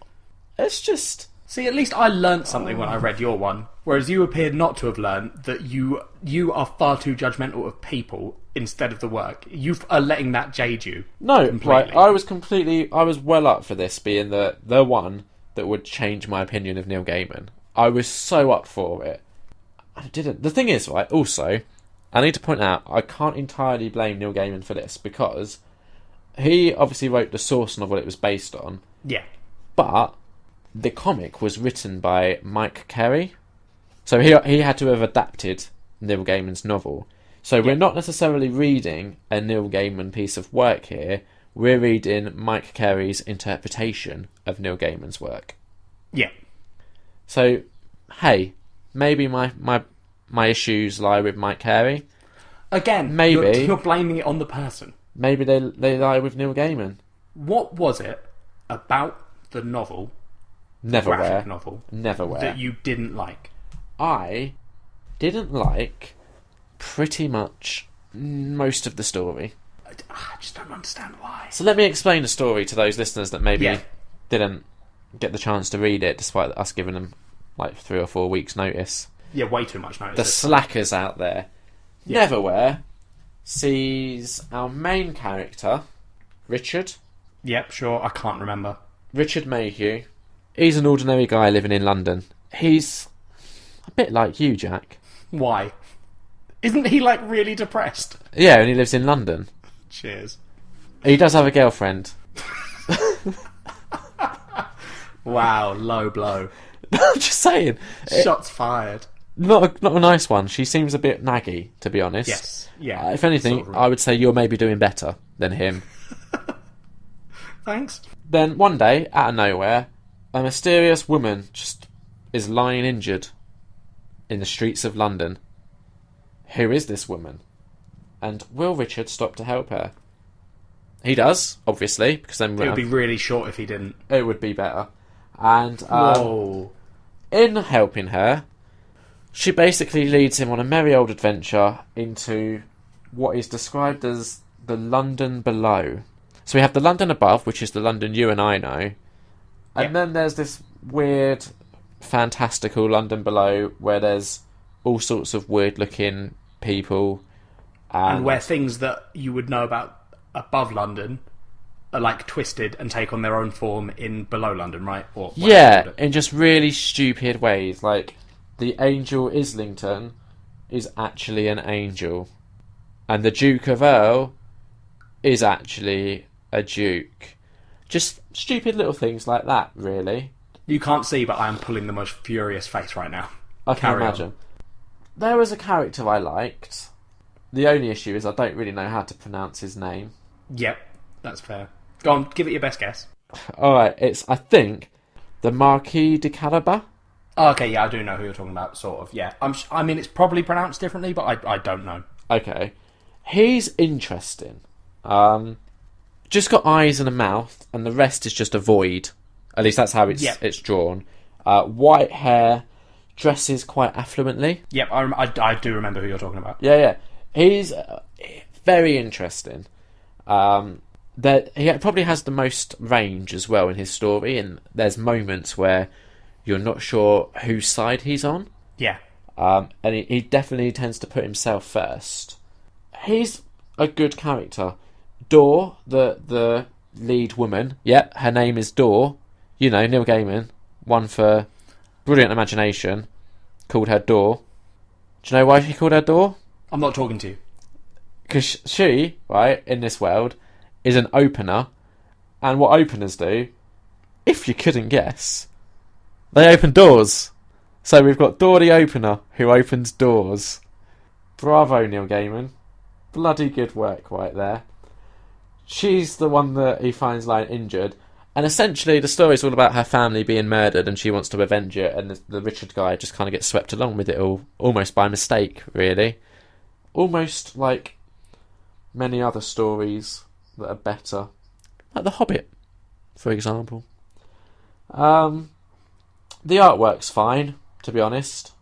It's just. See, at least I learnt something when I read your one, whereas you appeared not to have learnt that you are far too judgmental of people instead of the work. You are letting that jade you. No, completely. Right, I was well up for this being the one that would change my opinion of Neil Gaiman. I was so up for it. I didn't. The thing is, right, also, I need to point out, I can't entirely blame Neil Gaiman for this, because he obviously wrote the source novel it was based on. Yeah. But the comic was written by Mike Carey, so he had to have adapted Neil Gaiman's novel. So we're not necessarily reading a Neil Gaiman piece of work here. We're reading Mike Carey's interpretation of Neil Gaiman's work. Yeah. So, hey, maybe my issues lie with Mike Carey. Again, maybe you're blaming it on the person. Maybe they lie with Neil Gaiman. What was it about the novel? Neverwhere. Graphic novel. Neverwhere. That you didn't like? I didn't like pretty much most of the story. I just don't understand why. So let me explain the story to those listeners that maybe didn't get the chance to read it, despite us giving them like 3 or 4 weeks notice. Yeah, way too much notice. The slackers out there. Yeah. Neverwhere sees our main character, Richard. Yep, sure. I can't remember. Richard Mayhew. He's an ordinary guy living in London. He's a bit like you, Jack. Why? Isn't he, like, really depressed? Yeah, and he lives in London. Cheers. He does have a girlfriend. Wow, low blow. I'm just saying. Shots fired. Not a nice one. She seems a bit naggy, to be honest. Yes, yeah. If anything, sort of. I would say you're maybe doing better than him. Thanks. Then, one day, out of nowhere, a mysterious woman just is lying injured in the streets of London. Who is this woman? And will Richard stop to help her? He does, obviously, because then it would be really short if he didn't. It would be better. And Whoa. In helping her, she basically leads him on a merry old adventure into what is described as the London below. So we have the London above, which is the London you and I know. And then there's this weird, fantastical London below where there's all sorts of weird-looking people. And where things that you would know about above London are, like, twisted and take on their own form in below London, right? Or yeah, in just really stupid ways. Like, the Angel Islington is actually an angel. And the Duke of Earl is actually a duke. Just stupid little things like that, really. You can't see, but I am pulling the most furious face right now. I can imagine. There was a character I liked. The only issue is I don't really know how to pronounce his name. Yep, that's fair. Go on, give it your best guess. Alright, it's, I think, the Marquis de Caraba. Oh, okay, yeah, I do know who you're talking about, sort of, yeah. I mean, it's probably pronounced differently, but I don't know. Okay. He's interesting. Just got eyes and a mouth, and the rest is just a void. At least that's how it's drawn. White hair, dresses quite affluently. Yep, I do remember who you're talking about. Yeah. He's very interesting. That he probably has the most range as well in his story, and there's moments where you're not sure whose side he's on. Yeah. And he definitely tends to put himself first. He's a good character. Dor, the lead woman, her name is Dor. You know, Neil Gaiman, one for brilliant imagination, called her Dor. Do you know why he called her Dor? I'm not talking to you. Because she, right, in this world, is an opener, and what openers do, if you couldn't guess, they open doors. So we've got Door the opener, who opens doors. Bravo, Neil Gaiman. Bloody good work right there. She's the one that he finds lying injured, and essentially the story's all about her family being murdered, and she wants to avenge it, and the Richard guy just kind of gets swept along with it all, almost by mistake, really. Almost like many other stories that are better, like The Hobbit, for example. The artwork's fine, to be honest.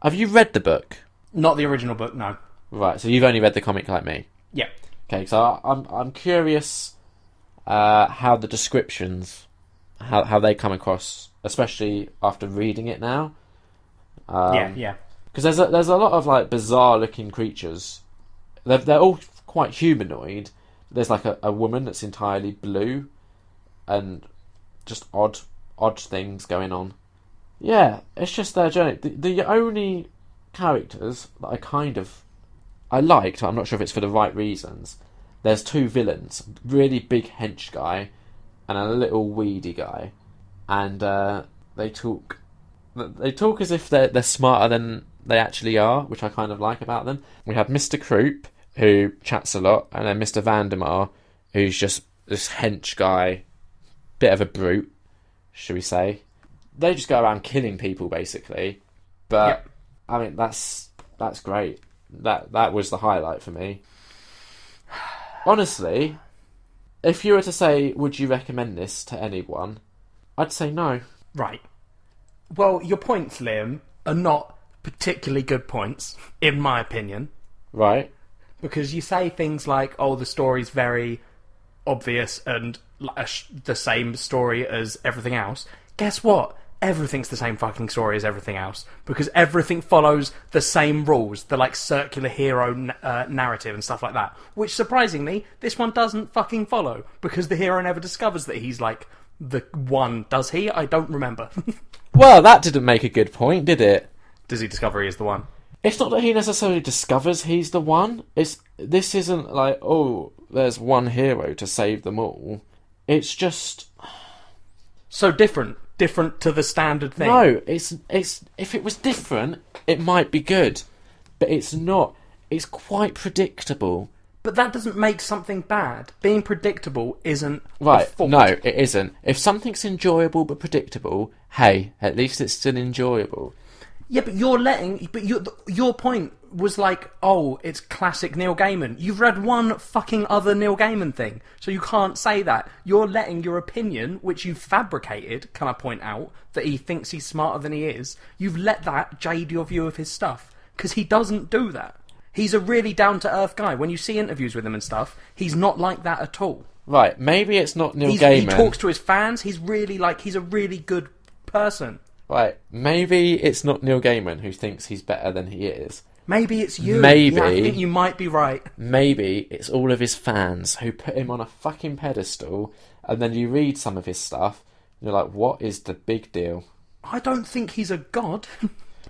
Have you read the book? Not the original book, no. Right, so you've only read the comic like me. Yeah. Okay, so I'm curious how the descriptions, how they come across, especially after reading it now. Yeah. Because there's a lot of like bizarre looking creatures. They're all quite humanoid. There's like a woman that's entirely blue, and just odd things going on. Yeah, it's just their journey. The only characters that I liked, I'm not sure if it's for the right reasons. There's two villains, really big hench guy and a little weedy guy, and they talk as if they're smarter than they actually are, which I kind of like about them. We have Mr. Croup, who chats a lot, and then Mr. Vandemar, who's just this hench guy, bit of a brute, should we say. They just go around killing people, basically. But, yep. I mean, that's great. That was the highlight for me. Honestly, if you were to say, would you recommend this to anyone, I'd say no. Right. Well, your points, Liam, are not particularly good points, in my opinion. Right. Because you say things like, oh, the story's very obvious and the same story as everything else. Guess what? Everything's the same fucking story as everything else. Because everything follows the same rules. The, like, circular hero narrative and stuff like that. Which, surprisingly, this one doesn't fucking follow. Because the hero never discovers that he's, like, the one. Does he? I don't remember. Well, that didn't make a good point, did it? Does he discover he is the one? It's not that he necessarily discovers he's the one. This isn't like, oh, there's one hero to save them all. It's just so different to the standard thing. No, it's if it was different, it might be good, but it's not. It's quite predictable. But that doesn't make something bad. Being predictable isn't right. a fault. No, it isn't. If something's enjoyable but predictable, hey, at least it's still enjoyable. Yeah, but your point was like, oh, it's classic Neil Gaiman. You've read one fucking other Neil Gaiman thing, so you can't say that. You're letting your opinion, which you've fabricated, can I point out, that he thinks he's smarter than he is, you've let that jade your view of his stuff. Because he doesn't do that. He's a really down-to-earth guy. When you see interviews with him and stuff, he's not like that at all. Right, maybe it's not Neil Gaiman. He talks to his fans, he's a really good person. Right, maybe it's not Neil Gaiman who thinks he's better than he is. Maybe it's you. Maybe. Yeah, I think you might be right. Maybe it's all of his fans who put him on a fucking pedestal, and then you read some of his stuff, and you're like, what is the big deal? I don't think he's a god,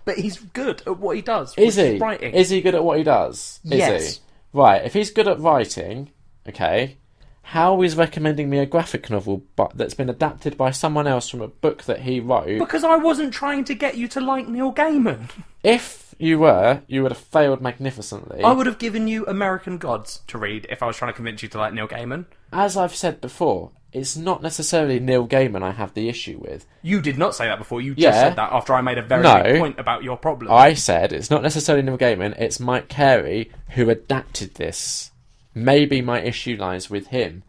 but he's good at what he does. Is he? Writing. Is he good at what he does? Yes. Is he? Right, if he's good at writing, okay, how is recommending me a graphic novel that's been adapted by someone else from a book that he wrote? Because I wasn't trying to get you to like Neil Gaiman. If you were, you would have failed magnificently. I would have given you American Gods to read if I was trying to convince you to like Neil Gaiman. As I've said before, it's not necessarily Neil Gaiman I have the issue with. You did not say that before. You just said that after I made a very big point about your problem. I said it's not necessarily Neil Gaiman, it's Mike Carey who adapted this. Maybe my issue lies with him.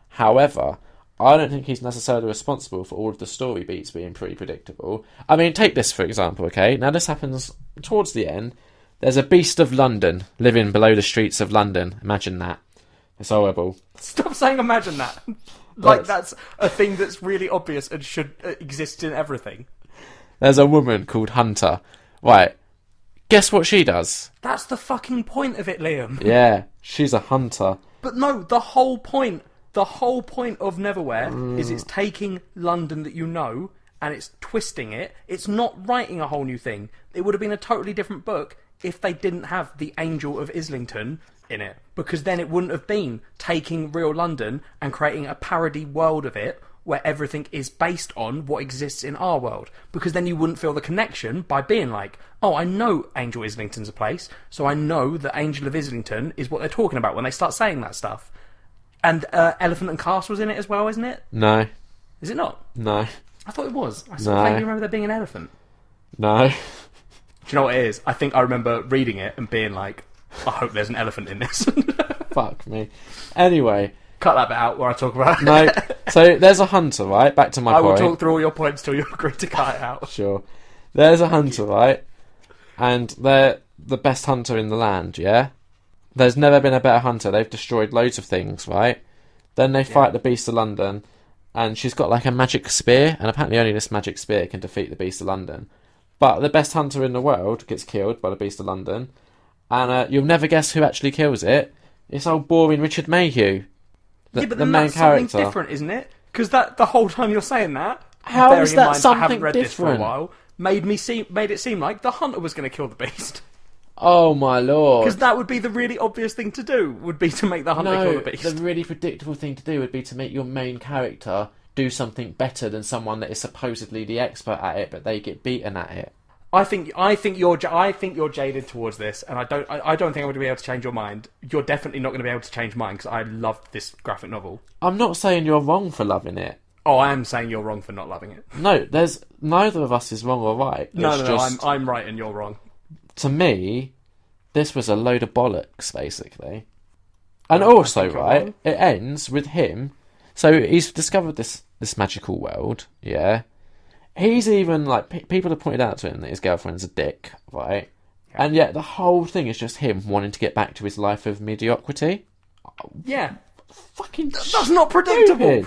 However, I don't think he's necessarily responsible for all of the story beats being pretty predictable. I mean, take this for example, okay? Now this happens towards the end. There's a beast of London living below the streets of London. Imagine that. It's horrible. Stop saying imagine that. Like that's a thing that's really obvious and should exist in everything. There's a woman called Hunter. Right. Guess what she does? That's the fucking point of it, Liam. Yeah, she's a hunter. But no, the whole point of Neverwhere is it's taking London that you know and it's twisting it. It's not writing a whole new thing. It would have been a totally different book if they didn't have the Angel of Islington in it. Because then it wouldn't have been taking real London and creating a parody world of it where everything is based on what exists in our world. Because then you wouldn't feel the connection by being like, oh, I know Angel Islington's a place, so I know that Angel of Islington is what they're talking about when they start saying that stuff. And Elephant and Castle's in it as well, isn't it? No. Is it not? No. I thought it was. I sort of vaguely remember there being an elephant. No. Do you know what it is? I think I remember reading it and being like, I hope there's an elephant in this. Fuck me. Anyway. Cut that bit out where I talk about it. No. So there's a hunter, right? Back to my point. I will talk through all your points till you agree to cut it out. Sure. There's a hunter, right? And they're the best hunter in the land, yeah? There's never been a better hunter. They've destroyed loads of things, right? Then they fight the Beast of London, and she's got like a magic spear, and apparently only this magic spear can defeat the Beast of London. But the best hunter in the world gets killed by the Beast of London, and you'll never guess who actually kills it. It's old boring Richard Mayhew. But the main that's character. Something different, isn't it? Because the whole time you're saying that, how is that something I haven't read different? This for a while, made it seem like the hunter was going to kill the beast. Oh my lord! Because that would be the really obvious thing to do. Would be to make the hunter kill the beast. The really predictable thing to do would be to make your main character do something better than someone that is supposedly the expert at it, but they get beaten at it. I think you're jaded towards this, and I don't think I'm going to be able to change your mind. You're definitely not going to be able to change mine because I loved this graphic novel. I'm not saying you're wrong for loving it. Oh, I am saying you're wrong for not loving it. No, there's neither of us is wrong or right. No, I'm right and you're wrong. To me, this was a load of bollocks, basically. And also, right, it ends with him. So he's discovered this magical world, yeah. He's even, like, people have pointed out to him that his girlfriend's a dick, right? Yeah. And yet the whole thing is just him wanting to get back to his life of mediocrity. Yeah. Fucking That's not predictable.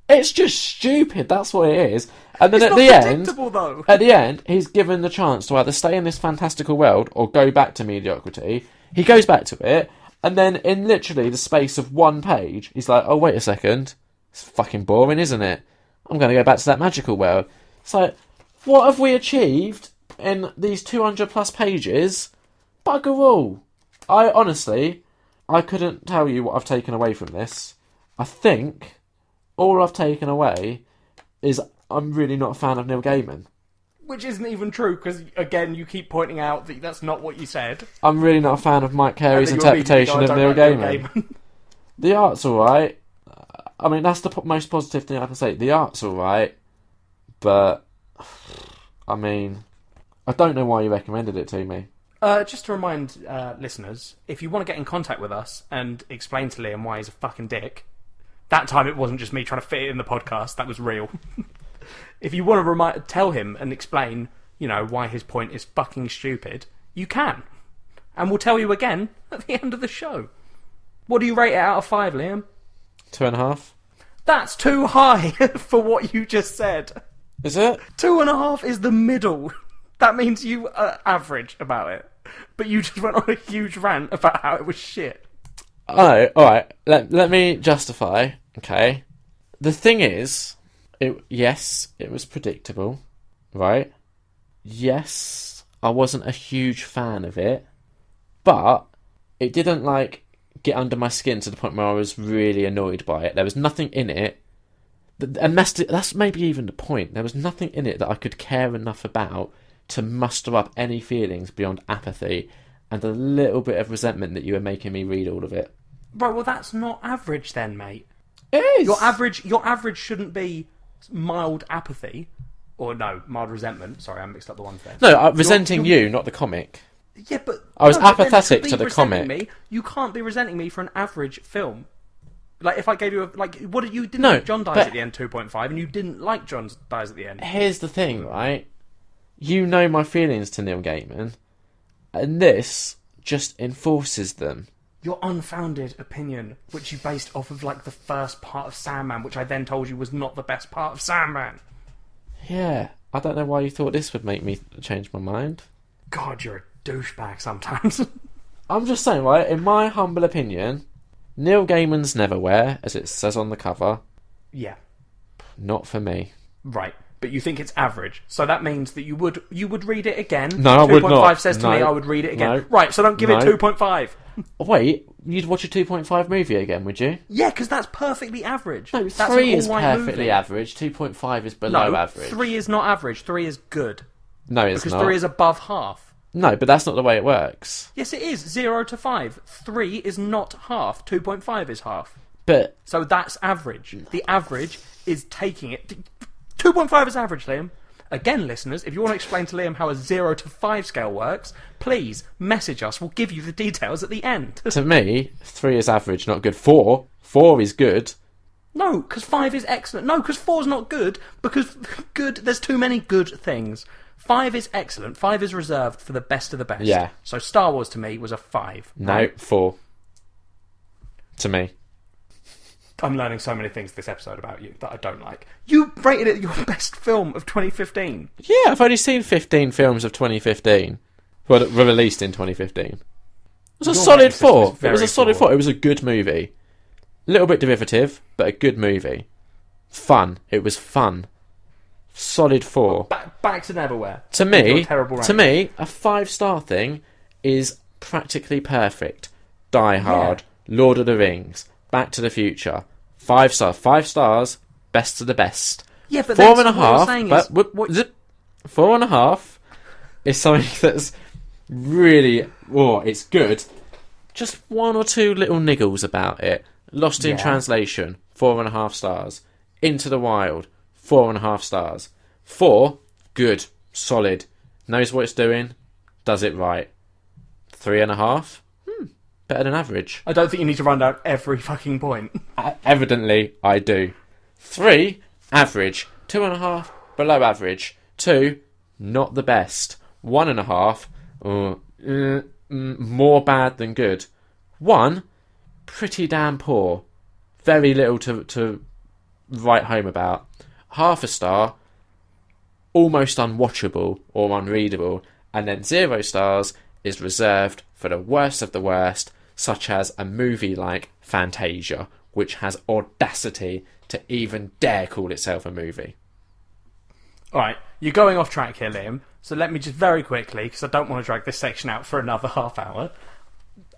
It's just stupid, that's what it is. And then it's at the end, though. At the end, he's given the chance to either stay in this fantastical world or go back to mediocrity. He goes back to it, and then in literally the space of one page, he's like, oh, wait a second. It's fucking boring, isn't it? I'm going to go back to that magical world. So, what have we achieved in these 200 plus pages? Bugger all. I couldn't tell you what I've taken away from this. I think all I've taken away is I'm really not a fan of Neil Gaiman. Which isn't even true, because, again, you keep pointing out that that's not what you said. I'm really not a fan of Mike Carey's interpretation of Neil Gaiman. The art's alright. I mean, that's the most positive thing I can say. The art's alright. But, I mean, I don't know why you recommended it to me. Just to remind listeners, if you want to get in contact with us and explain to Liam why he's a fucking dick, that time it wasn't just me trying to fit it in the podcast, that was real. If you want to tell him and explain, why his point is fucking stupid, you can. And we'll tell you again at the end of the show. What do you rate it out of 5, Liam? 2.5. That's too high for what you just said. Is it? 2.5 is the middle. That means you are average about it. But you just went on a huge rant about how it was shit. Oh, alright. Let me justify, okay? The thing is, yes, it was predictable, right? Yes, I wasn't a huge fan of it. But it didn't, get under my skin to the point where I was really annoyed by it. There was nothing in it. And that's maybe even the point. There was nothing in it that I could care enough about to muster up any feelings beyond apathy and a little bit of resentment that you were making me read all of it. Right, well, that's not average then, mate. It is. Your average shouldn't be mild apathy. Or no, mild resentment. Sorry, I mixed up the ones there. No, resenting you, not the comic. Yeah, but I was apathetic to the comic. You can't be resenting me for an average film. Like, if I gave you you didn't No, like John dies but- at the end 2.5, and you didn't like John dies at the end. Here's the thing, right? You know my feelings to Neil Gaiman, and this just enforces them. Your unfounded opinion, which you based off of, like, the first part of Sandman, which I then told you was not the best part of Sandman. Yeah, I don't know why you thought this would make me change my mind. God, you're a douchebag sometimes. I'm just saying, right, in my humble opinion, Neil Gaiman's Neverwhere, as it says on the cover, Yeah. not for me. Right. But you think it's average. So that means that you would read it again. No, I would not. 2.5 says to No. me I would read it again. No. Right, so don't give it No. 2.5. Wait, you'd watch a 2.5 movie again, would you? Yeah, because that's perfectly average. No, That's 3 an is all-right perfectly movie. average, 2.5 is below No, average. 3 is not average. 3 is good. No, it's Because not. 3 is above half. No, but that's not the way it works. Yes, it is. 0 to 5. 3 is not half. 2.5 is half. But So that's average. The average is taking it. 2.5 is average, Liam. Again, listeners, if you want to explain to Liam how a 0 to 5 scale works, please message us. We'll give you the details at the end. to me, 3 is average, not good. 4 is good. No, because 5 is excellent. No, because 4 is not good. Because good, there's too many good things. 5 is excellent. 5 is reserved for the best of the best. Yeah. So Star Wars to me was a 5. No, right? 4. To me. I'm learning so many things this episode about you that I don't like. You rated it your best film of 2015. Yeah, I've only seen 15 films of 2015. Well, were released in 2015. It was a Your solid rating system 4. is It was very a solid flawed. 4. It was a good movie. A little bit derivative, but a good movie. Fun. It was fun. Solid 4. Back to Neverwhere. To With your me, terrible to rating. me, a 5-star thing is practically perfect. Die Hard, Lord of the Rings, Back to the Future. 5 stars. 5 stars, best of the best. Yeah, but 4 then and a what you're half, saying but is, what- zip, 4 and a half is something that's really, it's good. Just 1 or 2 little niggles about it. Lost in Yeah. Translation, 4.5 stars. Into the Wild, 4.5 stars. 4, good, solid, knows what it's doing, does it right. 3.5, better than average. I don't think you need to run down every fucking point. Evidently, I do. 3, average. 2.5, below average. 2, not the best. 1.5, more bad than good. 1, pretty damn poor. Very little to write home about. 0.5 star, almost unwatchable or unreadable. And then 0 stars is reserved for the worst of the worst, such as a movie like Fantasia, which has audacity to even dare call itself a movie. Alright, you're going off track here, Liam. So let me just very quickly, because I don't want to drag this section out for another half hour.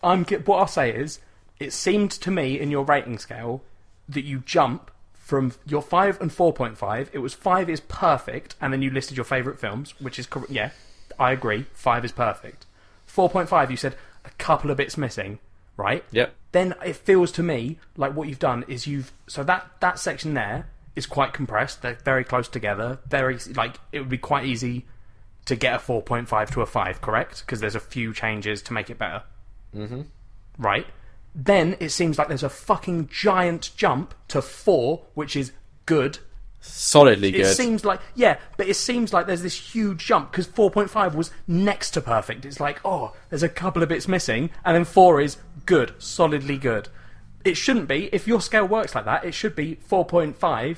What I'll say is, it seemed to me in your rating scale that you jump from your 5 and 4.5. It was 5 is perfect, and then you listed your favourite films, which is correct. Yeah, I agree. 5 is perfect. 4.5, you said a couple of bits missing, right? Yep. Then it feels to me like what you've done is so that section there is quite compressed. They're very close together. Very, like, it would be quite easy to get a 4.5 to a 5, correct? Because there's a few changes to make it better. Mm-hmm. Right? Then it seems like there's a fucking giant jump to 4, which is good. Solidly good. It seems like, yeah, but it seems like there's this huge jump because 4.5 was next to perfect. It's like, oh, there's a couple of bits missing, and then 4 is good, solidly good. It shouldn't be. If your scale works like that, it should be 4.5,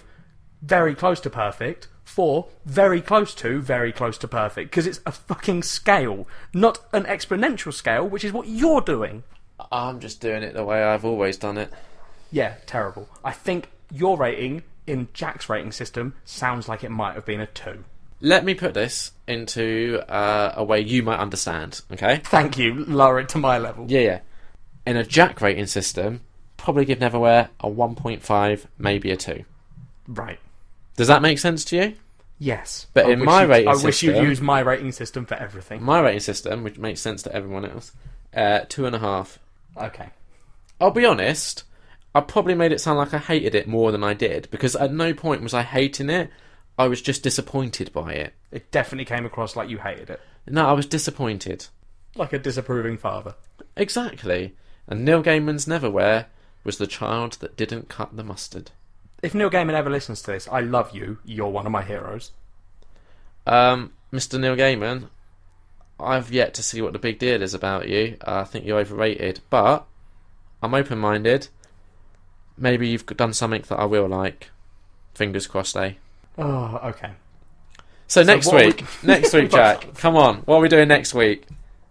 very close to perfect, 4, very close to perfect, because it's a fucking scale, not an exponential scale, which is what you're doing. I'm just doing it the way I've always done it. Yeah, terrible. I think your rating in Jack's rating system sounds like it might have been a 2. Let me put this into a way you might understand, okay? Thank you. Lower it to my level. Yeah. In a Jack rating system, probably give Neverwhere a 1.5, maybe a 2. Right. Does that make sense to you? Yes. But in my rating I wish you'd system- use my rating system for everything. My rating system, which makes sense to everyone else, 2.5. Okay. I'll be honest, I probably made it sound like I hated it more than I did, because at no point was I hating it, I was just disappointed by it. It definitely came across like you hated it. No, I was disappointed. Like a disapproving father. Exactly. And Neil Gaiman's Neverwhere was the child that didn't cut the mustard. If Neil Gaiman ever listens to this, I love you. You're one of my heroes. Mr. Neil Gaiman, I've yet to see what the big deal is about you. I think you're overrated, but I'm open-minded. Maybe you've done something that I will like. Fingers crossed, eh? Oh, okay. So next week, Jack, come on. What are we doing next week?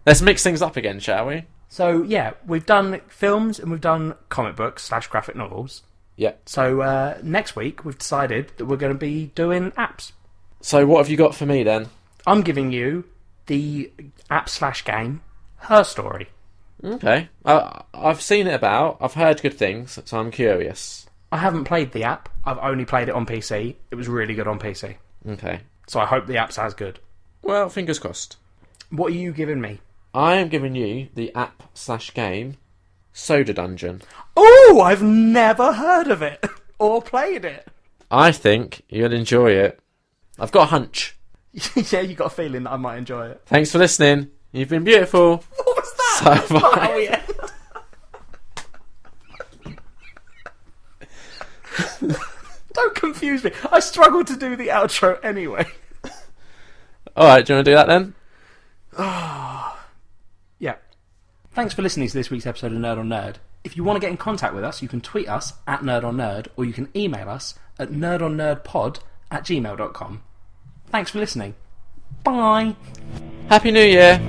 Let's mix things up again, shall we? So, yeah, we've done films and we've done comic books / graphic novels. Yeah. So next week, we've decided that we're going to be doing apps. So what have you got for me then? I'm giving you the app / game, Her Story. Okay. I've seen it about. I've heard good things, so I'm curious. I haven't played the app. I've only played it on PC. It was really good on PC. Okay. So I hope the app's as good. Well, fingers crossed. What are you giving me? I am giving you the app / game, Soda Dungeon. Oh, I've never heard of it or played it. I think you'll enjoy it. I've got a hunch. Yeah, you got a feeling that I might enjoy it. Thanks for listening. You've been beautiful. What was that? So bye. How we end. Don't confuse me. I struggle to do the outro anyway. Alright, do you want to do that then? Yeah. Thanks for listening to this week's episode of Nerd on Nerd. If you want to get in contact with us, you can tweet us at nerdonnerd, or you can email us at nerdonnerdpod@gmail.com. Thanks for listening. Bye. Happy New Year.